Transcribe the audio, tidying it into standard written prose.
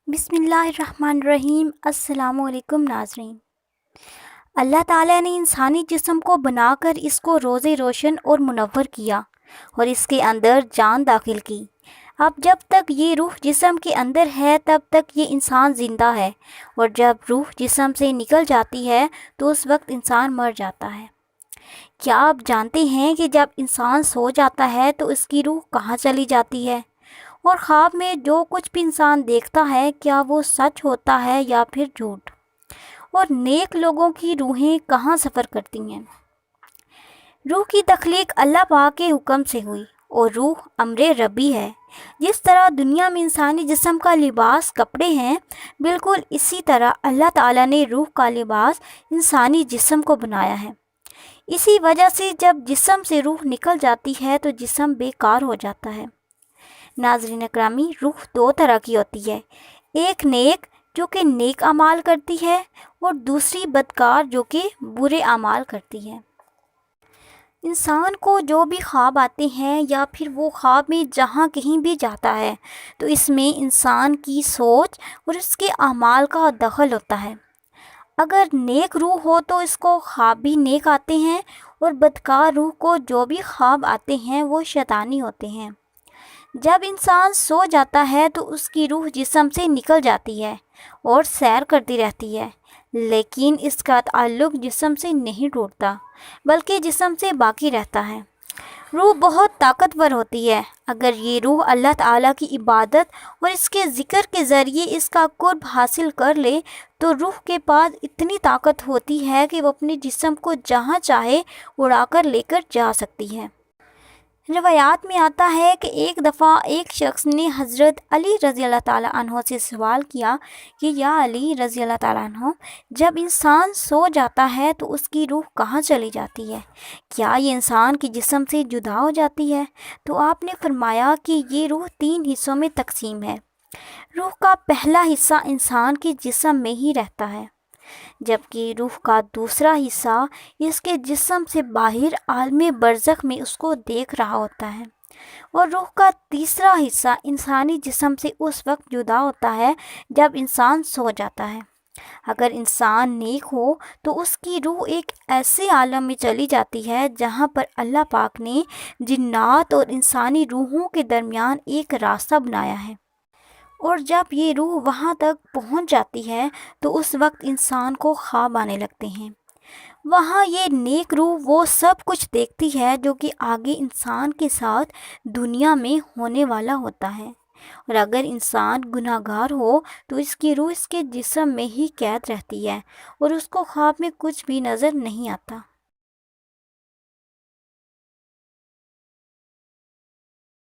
بسم اللہ الرحمن الرحیم۔ السلام علیکم ناظرین۔ اللہ تعالیٰ نے انسانی جسم کو بنا کر اس کو روز روشن اور منور کیا اور اس کے اندر جان داخل کی۔ اب جب تک یہ روح جسم کے اندر ہے تب تک یہ انسان زندہ ہے، اور جب روح جسم سے نکل جاتی ہے تو اس وقت انسان مر جاتا ہے۔ کیا آپ جانتے ہیں کہ جب انسان سو جاتا ہے تو اس کی روح کہاں چلی جاتی ہے؟ اور خواب میں جو کچھ بھی انسان دیکھتا ہے کیا وہ سچ ہوتا ہے یا پھر جھوٹ؟ اور نیک لوگوں کی روحیں کہاں سفر کرتی ہیں؟ روح کی تخلیق اللہ پاک کے حکم سے ہوئی، اور روح امر ربی ہے۔ جس طرح دنیا میں انسانی جسم کا لباس کپڑے ہیں، بالکل اسی طرح اللہ تعالیٰ نے روح کا لباس انسانی جسم کو بنایا ہے۔ اسی وجہ سے جب جسم سے روح نکل جاتی ہے تو جسم بیکار ہو جاتا ہے۔ ناظرین اکرامی، روح دو طرح کی ہوتی ہے، ایک نیک جو کہ نیک اعمال کرتی ہے، اور دوسری بدکار جو کہ برے اعمال کرتی ہے۔ انسان کو جو بھی خواب آتے ہیں یا پھر وہ خواب میں جہاں کہیں بھی جاتا ہے تو اس میں انسان کی سوچ اور اس کے اعمال کا دخل ہوتا ہے۔ اگر نیک روح ہو تو اس کو خواب بھی نیک آتے ہیں، اور بدکار روح کو جو بھی خواب آتے ہیں وہ شیطانی ہوتے ہیں۔ جب انسان سو جاتا ہے تو اس کی روح جسم سے نکل جاتی ہے اور سیر کرتی رہتی ہے، لیکن اس کا تعلق جسم سے نہیں ٹوٹتا بلکہ جسم سے باقی رہتا ہے۔ روح بہت طاقتور ہوتی ہے۔ اگر یہ روح اللہ تعالیٰ کی عبادت اور اس کے ذکر کے ذریعے اس کا قرب حاصل کر لے تو روح کے پاس اتنی طاقت ہوتی ہے کہ وہ اپنے جسم کو جہاں چاہے اڑا کر لے کر جا سکتی ہے۔ روایات میں آتا ہے کہ ایک دفعہ ایک شخص نے حضرت علی رضی اللہ تعالیٰ عنہ سے سوال کیا کہ یا علی رضی اللہ تعالیٰ عنہ، جب انسان سو جاتا ہے تو اس کی روح کہاں چلی جاتی ہے؟ کیا یہ انسان کے جسم سے جدا ہو جاتی ہے؟ تو آپ نے فرمایا کہ یہ روح 3 حصوں میں تقسیم ہے۔ روح کا پہلا حصہ انسان کے جسم میں ہی رہتا ہے، جبکہ روح کا دوسرا حصہ اس کے جسم سے باہر عالم برزخ میں اس کو دیکھ رہا ہوتا ہے، اور روح کا تیسرا حصہ انسانی جسم سے اس وقت جدا ہوتا ہے جب انسان سو جاتا ہے۔ اگر انسان نیک ہو تو اس کی روح ایک ایسے عالم میں چلی جاتی ہے جہاں پر اللہ پاک نے جنات اور انسانی روحوں کے درمیان ایک راستہ بنایا ہے، اور جب یہ روح وہاں تک پہنچ جاتی ہے تو اس وقت انسان کو خواب آنے لگتے ہیں۔ وہاں یہ نیک روح وہ سب کچھ دیکھتی ہے جو کہ آگے انسان کے ساتھ دنیا میں ہونے والا ہوتا ہے، اور اگر انسان گناہ گار ہو تو اس کی روح اس کے جسم میں ہی قید رہتی ہے اور اس کو خواب میں کچھ بھی نظر نہیں آتا۔